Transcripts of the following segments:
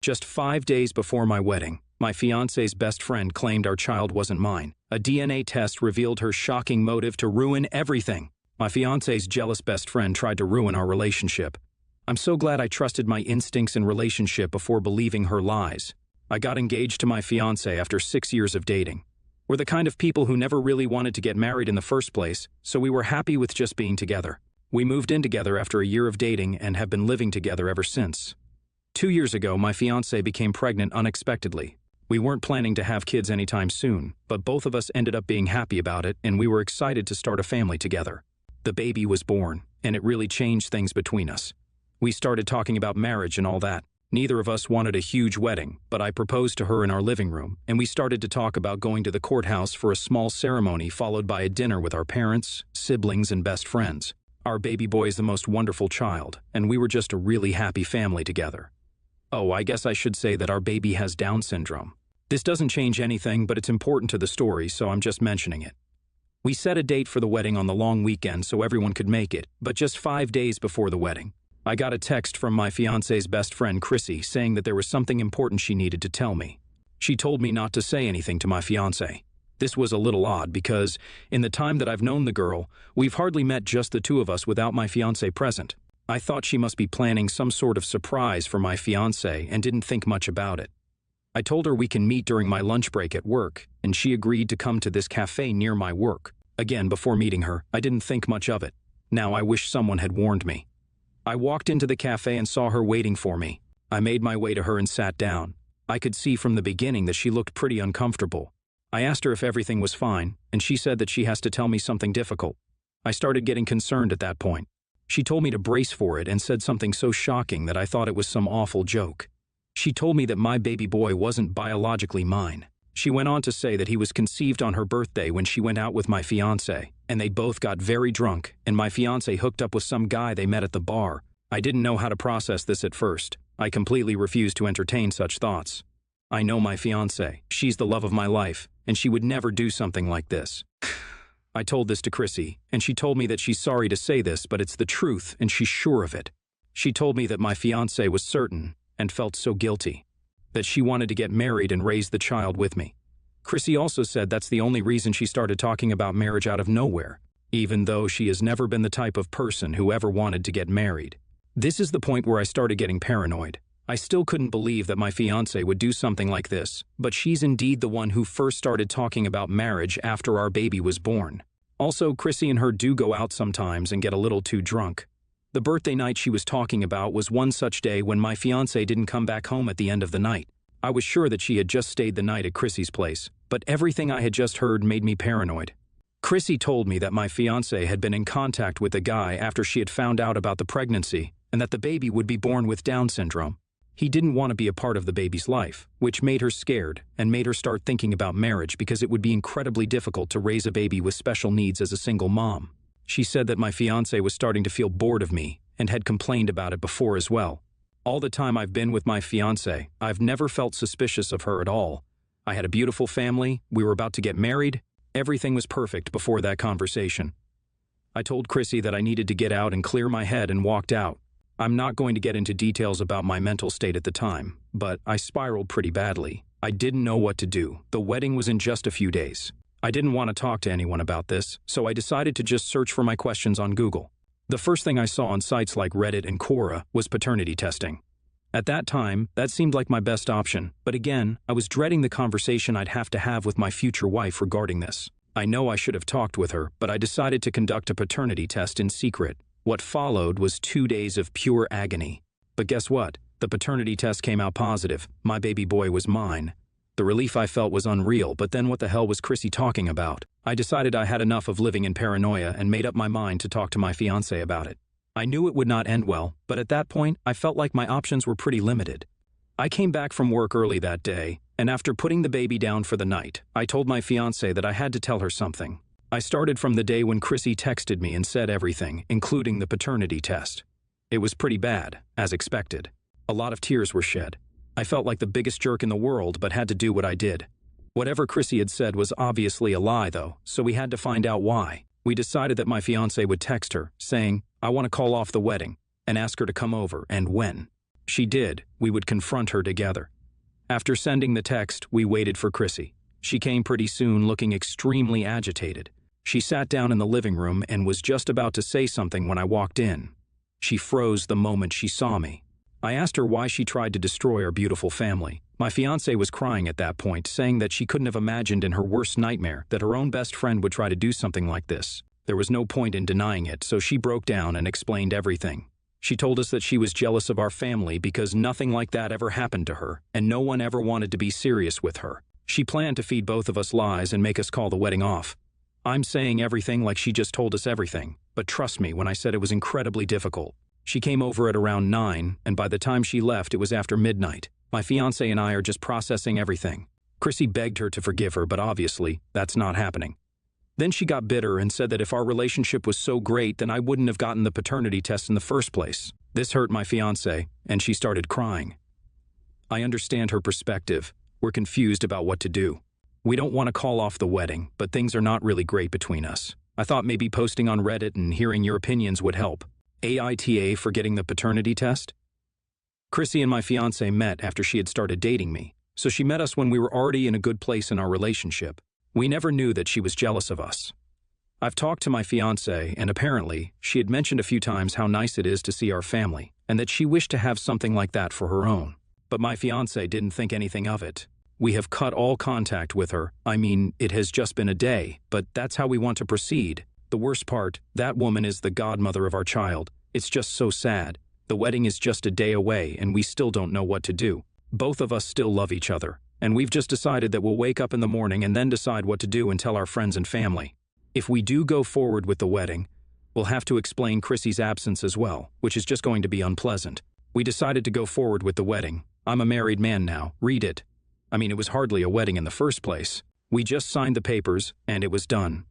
Just 5 days before my wedding, my fiancé's best friend claimed our child wasn't mine. A DNA test revealed her shocking motive to ruin everything. My fiancé's jealous best friend tried to ruin our relationship. I'm so glad I trusted my instincts in relationship before believing her lies. I got engaged to my fiancé after 6 years of dating. We're the kind of people who never really wanted to get married in the first place, so we were happy with just being together. We moved in together after a year of dating and have been living together ever since. 2 years ago, my fiancée became pregnant unexpectedly. We weren't planning to have kids anytime soon, but both of us ended up being happy about it, and we were excited to start a family together. The baby was born, and it really changed things between us. We started talking about marriage and all that. Neither of us wanted a huge wedding, but I proposed to her in our living room, and we started to talk about going to the courthouse for a small ceremony followed by a dinner with our parents, siblings, and best friends. Our baby boy is the most wonderful child, and we were just a really happy family together. Oh, I guess I should say that our baby has Down syndrome. This doesn't change anything, but it's important to the story, so I'm just mentioning it. We set a date for the wedding on the long weekend so everyone could make it, but just 5 days before the wedding, I got a text from my fiancé's best friend Chrissy saying that there was something important she needed to tell me. She told me not to say anything to my fiancé. This was a little odd because, in the time that I've known the girl, we've hardly met just the two of us without my fiancé present. I thought she must be planning some sort of surprise for my fiancé and didn't think much about it. I told her we can meet during my lunch break at work, and she agreed to come to this cafe near my work. Again, before meeting her, I didn't think much of it. Now I wish someone had warned me. I walked into the cafe and saw her waiting for me. I made my way to her and sat down. I could see from the beginning that she looked pretty uncomfortable. I asked her if everything was fine, and she said that she has to tell me something difficult. I started getting concerned at that point. She told me to brace for it and said something so shocking that I thought it was some awful joke. She told me that my baby boy wasn't biologically mine. She went on to say that he was conceived on her birthday when she went out with my fiancé, and they both got very drunk, and my fiancé hooked up with some guy they met at the bar. I didn't know how to process this at first. I completely refused to entertain such thoughts. I know my fiancé. She's the love of my life, and she would never do something like this. I told this to Chrissy, and she told me that she's sorry to say this, but it's the truth, and she's sure of it. She told me that my fiancé was certain, and felt so guilty, that she wanted to get married and raise the child with me. Chrissy also said that's the only reason she started talking about marriage out of nowhere, even though she has never been the type of person who ever wanted to get married. This is the point where I started getting paranoid. I still couldn't believe that my fiancé would do something like this, but she's indeed the one who first started talking about marriage after our baby was born. Also, Chrissy and her do go out sometimes and get a little too drunk. The birthday night she was talking about was one such day when my fiancé didn't come back home at the end of the night. I was sure that she had just stayed the night at Chrissy's place, but everything I had just heard made me paranoid. Chrissy told me that my fiancé had been in contact with a guy after she had found out about the pregnancy and that the baby would be born with Down syndrome. He didn't want to be a part of the baby's life, which made her scared and made her start thinking about marriage because it would be incredibly difficult to raise a baby with special needs as a single mom. She said that my fiancé was starting to feel bored of me and had complained about it before as well. All the time I've been with my fiancé, I've never felt suspicious of her at all. I had a beautiful family, we were about to get married, everything was perfect before that conversation. I told Chrissy that I needed to get out and clear my head and walked out. I'm not going to get into details about my mental state at the time, but I spiraled pretty badly. I didn't know what to do. The wedding was in just a few days. I didn't want to talk to anyone about this, so I decided to just search for my questions on Google. The first thing I saw on sites like Reddit and Quora was paternity testing. At that time, that seemed like my best option, but again, I was dreading the conversation I'd have to have with my future wife regarding this. I know I should have talked with her, but I decided to conduct a paternity test in secret. What followed was 2 days of pure agony. But guess what? The paternity test came out positive. My baby boy was mine. The relief I felt was unreal, but then what the hell was Chrissy talking about? I decided I had enough of living in paranoia and made up my mind to talk to my fiancé about it. I knew it would not end well, but at that point, I felt like my options were pretty limited. I came back from work early that day, and after putting the baby down for the night, I told my fiancé that I had to tell her something. I started from the day when Chrissy texted me and said everything, including the paternity test. It was pretty bad, as expected. A lot of tears were shed. I felt like the biggest jerk in the world, but had to do what I did. Whatever Chrissy had said was obviously a lie, though, so we had to find out why. We decided that my fiancé would text her, saying, "I want to call off the wedding," and ask her to come over, and when. She did. We would confront her together. After sending the text, we waited for Chrissy. She came pretty soon, looking extremely agitated. She sat down in the living room and was just about to say something when I walked in. She froze the moment she saw me. I asked her why she tried to destroy our beautiful family. My fiancée was crying at that point, saying that she couldn't have imagined in her worst nightmare that her own best friend would try to do something like this. There was no point in denying it, so she broke down and explained everything. She told us that she was jealous of our family because nothing like that ever happened to her, and no one ever wanted to be serious with her. She planned to feed both of us lies and make us call the wedding off. I'm saying everything like she just told us everything, but trust me when I said it was incredibly difficult. She came over at around 9, and by the time she left, it was after midnight. My fiancé and I are just processing everything. Chrissy begged her to forgive her, but obviously, that's not happening. Then she got bitter and said that if our relationship was so great, then I wouldn't have gotten the paternity test in the first place. This hurt my fiancé, and she started crying. I understand her perspective. We're confused about what to do. We don't want to call off the wedding, but things are not really great between us. I thought maybe posting on Reddit and hearing your opinions would help. AITA for getting the paternity test? Chrissy and my fiancé met after she had started dating me, so she met us when we were already in a good place in our relationship. We never knew that she was jealous of us. I've talked to my fiancé, and apparently, she had mentioned a few times how nice it is to see our family, and that she wished to have something like that for her own. But my fiancé didn't think anything of it. We have cut all contact with her. I mean, it has just been a day, but that's how we want to proceed. The worst part, that woman is the godmother of our child. It's just so sad. The wedding is just a day away, and we still don't know what to do. Both of us still love each other, and we've just decided that we'll wake up in the morning and then decide what to do and tell our friends and family. If we do go forward with the wedding, we'll have to explain Chrissy's absence as well, which is just going to be unpleasant. We decided to go forward with the wedding. I'm a married man now. Read it. I mean, it was hardly a wedding in the first place. We just signed the papers, and it was done.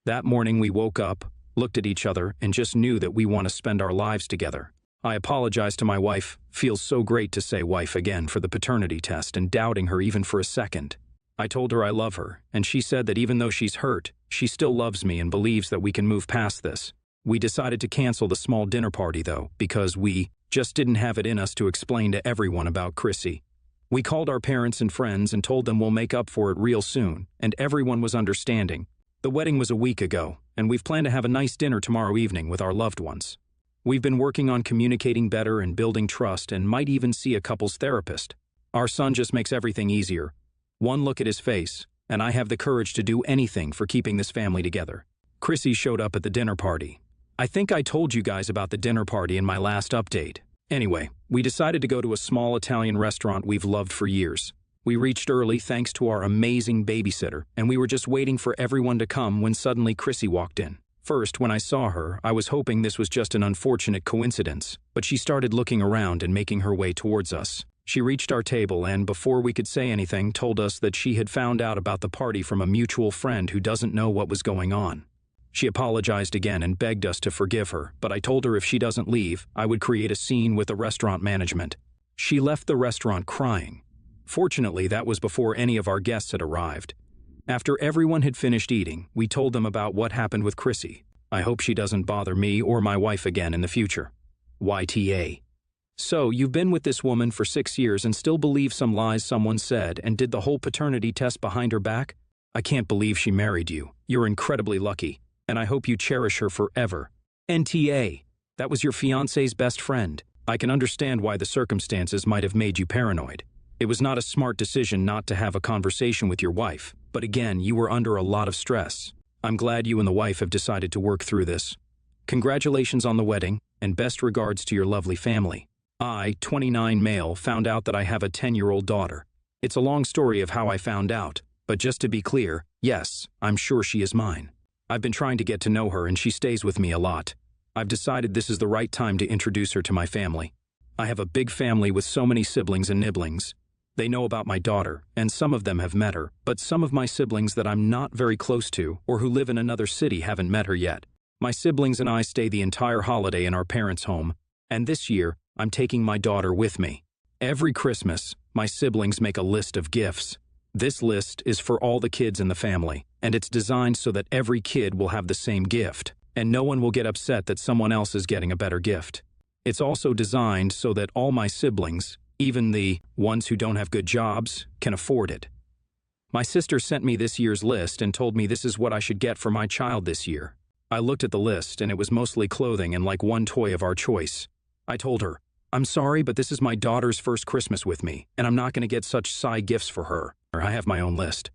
That morning we woke up, looked at each other, and just knew that we want to spend our lives together. I apologized to my wife. Feels so great to say wife again for the paternity test and doubting her even for a second. I told her I love her, and she said that even though she's hurt, she still loves me and believes that we can move past this. We decided to cancel the small dinner party, though, because we just didn't have it in us to explain to everyone about Chrissy. We called our parents and friends and told them we'll make up for it real soon, and everyone was understanding. The wedding was a week ago, and we've planned to have a nice dinner tomorrow evening with our loved ones. We've been working on communicating better and building trust and might even see a couples therapist. Our son just makes everything easier. One look at his face, and I have the courage to do anything for keeping this family together. Chrissy showed up at the dinner party. I think I told you guys about the dinner party in my last update. Anyway, we decided to go to a small Italian restaurant we've loved for years. We reached early thanks to our amazing babysitter, and we were just waiting for everyone to come when suddenly Chrissy walked in. First, when I saw her, I was hoping this was just an unfortunate coincidence, but she started looking around and making her way towards us. She reached our table and, before we could say anything, told us that she had found out about the party from a mutual friend who doesn't know what was going on. She apologized again and begged us to forgive her, but I told her if she doesn't leave, I would create a scene with the restaurant management. She left the restaurant crying. Fortunately, that was before any of our guests had arrived. After everyone had finished eating, we told them about what happened with Chrissy. I hope she doesn't bother me or my wife again in the future. YTA. So, you've been with this woman for 6 years and still believe some lies someone said and did the whole paternity test behind her back? I can't believe she married you. You're incredibly lucky, and I hope you cherish her forever. NTA. That was your fiancé's best friend. I can understand why the circumstances might have made you paranoid. It was not a smart decision not to have a conversation with your wife, but again, you were under a lot of stress. I'm glad you and the wife have decided to work through this. Congratulations on the wedding, and best regards to your lovely family. I, 29 male, found out that I have a 10-year-old daughter. It's a long story of how I found out, but just to be clear, yes, I'm sure she is mine. I've been trying to get to know her and she stays with me a lot. I've decided this is the right time to introduce her to my family. I have a big family with so many siblings and nibblings. They know about my daughter, and some of them have met her, but some of my siblings that I'm not very close to or who live in another city haven't met her yet. My siblings and I stay the entire holiday in our parents' home, and this year, I'm taking my daughter with me. Every Christmas, my siblings make a list of gifts. This list is for all the kids in the family, and it's designed so that every kid will have the same gift, and no one will get upset that someone else is getting a better gift. It's also designed so that all my siblings, even the ones who don't have good jobs, can afford it. My sister sent me this year's list and told me this is what I should get for my child this year. I looked at the list and it was mostly clothing and like one toy of our choice. I told her, "I'm sorry, but this is my daughter's first Christmas with me, and I'm not going to get such side gifts for her. I have my own list."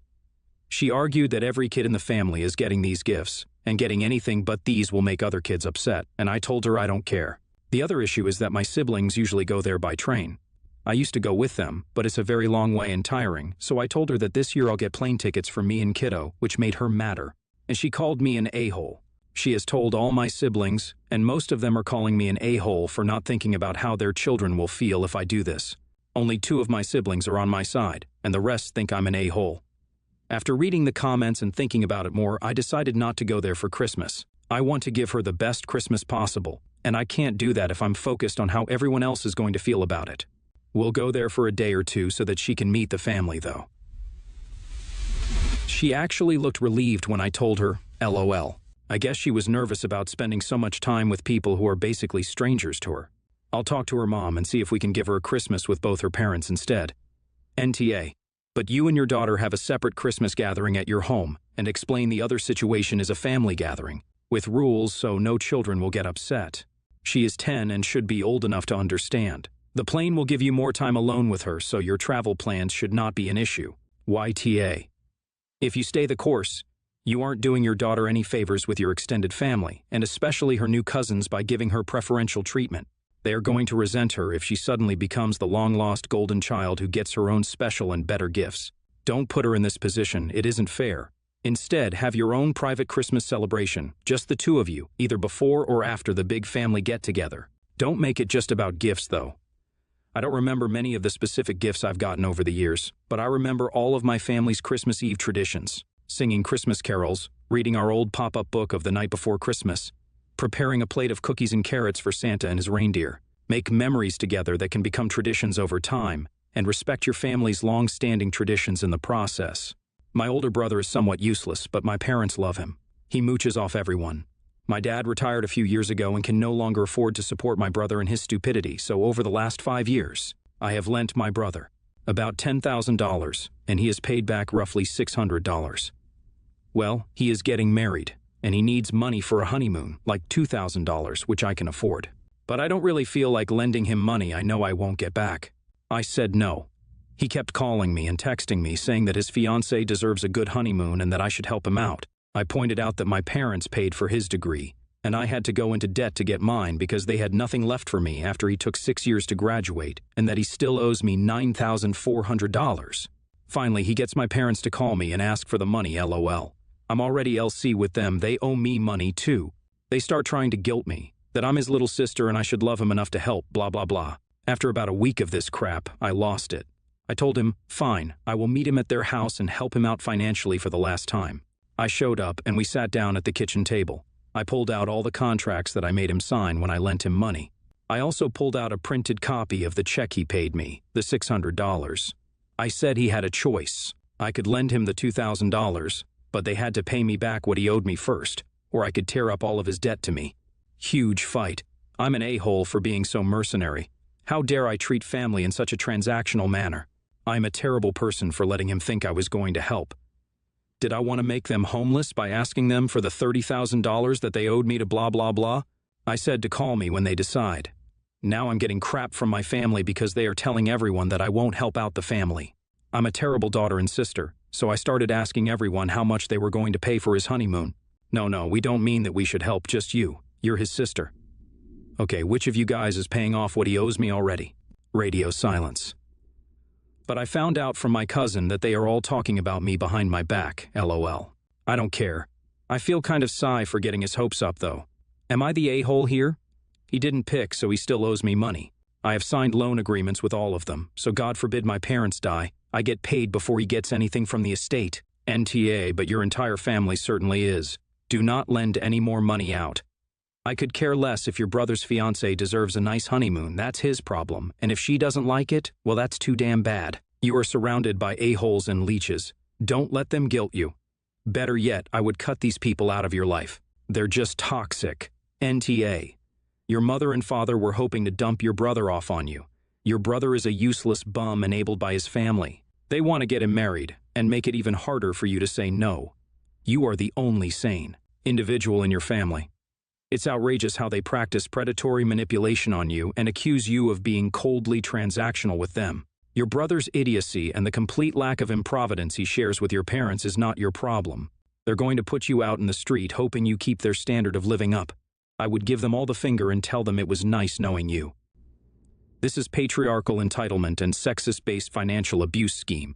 She argued that every kid in the family is getting these gifts, and getting anything but these will make other kids upset, and I told her I don't care. The other issue is that my siblings usually go there by train. I used to go with them, but it's a very long way and tiring, so I told her that this year I'll get plane tickets for me and kiddo, which made her madder. And she called me an a-hole. She has told all my siblings, and most of them are calling me an a-hole for not thinking about how their children will feel if I do this. Only 2 of my siblings are on my side, and the rest think I'm an a-hole. After reading the comments and thinking about it more, I decided not to go there for Christmas. I want to give her the best Christmas possible, and I can't do that if I'm focused on how everyone else is going to feel about it. We'll go there for a day or 2 so that she can meet the family, though. She actually looked relieved when I told her, LOL. I guess she was nervous about spending so much time with people who are basically strangers to her. I'll talk to her mom and see if we can give her a Christmas with both her parents instead. NTA. But you and your daughter have a separate Christmas gathering at your home, and explain the other situation is a family gathering, with rules so no children will get upset. She is 10 and should be old enough to understand. The plane will give you more time alone with her, so your travel plans should not be an issue. YTA. If you stay the course, you aren't doing your daughter any favors with your extended family, and especially her new cousins by giving her preferential treatment. They are going to resent her if she suddenly becomes the long-lost golden child who gets her own special and better gifts. Don't put her in this position, it isn't fair. Instead, have your own private Christmas celebration, just the 2 of you, either before or after the big family get-together. Don't make it just about gifts, though. I don't remember many of the specific gifts I've gotten over the years, but I remember all of my family's Christmas Eve traditions. Singing Christmas carols, reading our old pop-up book of the night before Christmas, preparing a plate of cookies and carrots for Santa and his reindeer. Make memories together that can become traditions over time, and respect your family's long-standing traditions in the process. My older brother is somewhat useless, but my parents love him. He mooches off everyone. My dad retired a few years ago and can no longer afford to support my brother in his stupidity, so over the last 5 years, I have lent my brother about $10,000, and he has paid back roughly $600. Well, he is getting married, and he needs money for a honeymoon, like $2,000, which I can afford. But I don't really feel like lending him money I know I won't get back. I said no. He kept calling me and texting me saying that his fiancée deserves a good honeymoon and that I should help him out. I pointed out that my parents paid for his degree, and I had to go into debt to get mine because they had nothing left for me after he took 6 years to graduate, and that he still owes me $9,400. Finally, he gets my parents to call me and ask for the money, LOL. I'm already LC with them, they owe me money too. They start trying to guilt me, that I'm his little sister and I should love him enough to help, blah blah blah. After about a week of this crap, I lost it. I told him, fine, I will meet him at their house and help him out financially for the last time. I showed up and we sat down at the kitchen table. I pulled out all the contracts that I made him sign when I lent him money. I also pulled out a printed copy of the check he paid me, the $600. I said he had a choice. I could lend him the $2,000, but they had to pay me back what he owed me first, or I could tear up all of his debt to me. Huge fight. I'm an a-hole for being so mercenary. How dare I treat family in such a transactional manner? I'm a terrible person for letting him think I was going to help. Did I want to make them homeless by asking them for the $30,000 that they owed me to blah blah blah? I said to call me when they decide. Now I'm getting crap from my family because they are telling everyone that I won't help out the family. I'm a terrible daughter and sister, so I started asking everyone how much they were going to pay for his honeymoon. No, we don't mean that we should help, just you. You're his sister. Okay, which of you guys is paying off what he owes me already? Radio silence. But I found out from my cousin that they are all talking about me behind my back, LOL. I don't care. I feel kind of sigh for getting his hopes up, though. Am I the a-hole here? He didn't pick, so he still owes me money. I have signed loan agreements with all of them, so God forbid my parents die, I get paid before he gets anything from the estate. NTA, but your entire family certainly is. Do not lend any more money out. I could care less if your brother's fiancée deserves a nice honeymoon, that's his problem, and if she doesn't like it, well, that's too damn bad. You are surrounded by a-holes and leeches. Don't let them guilt you. Better yet, I would cut these people out of your life. They're just toxic. NTA. Your mother and father were hoping to dump your brother off on you. Your brother is a useless bum enabled by his family. They want to get him married and make it even harder for you to say no. You are the only sane individual in your family. It's outrageous how they practice predatory manipulation on you and accuse you of being coldly transactional with them. Your brother's idiocy and the complete lack of improvidence he shares with your parents is not your problem. They're going to put you out in the street hoping you keep their standard of living up. I would give them all the finger and tell them it was nice knowing you. This is patriarchal entitlement and sexist-based financial abuse scheme.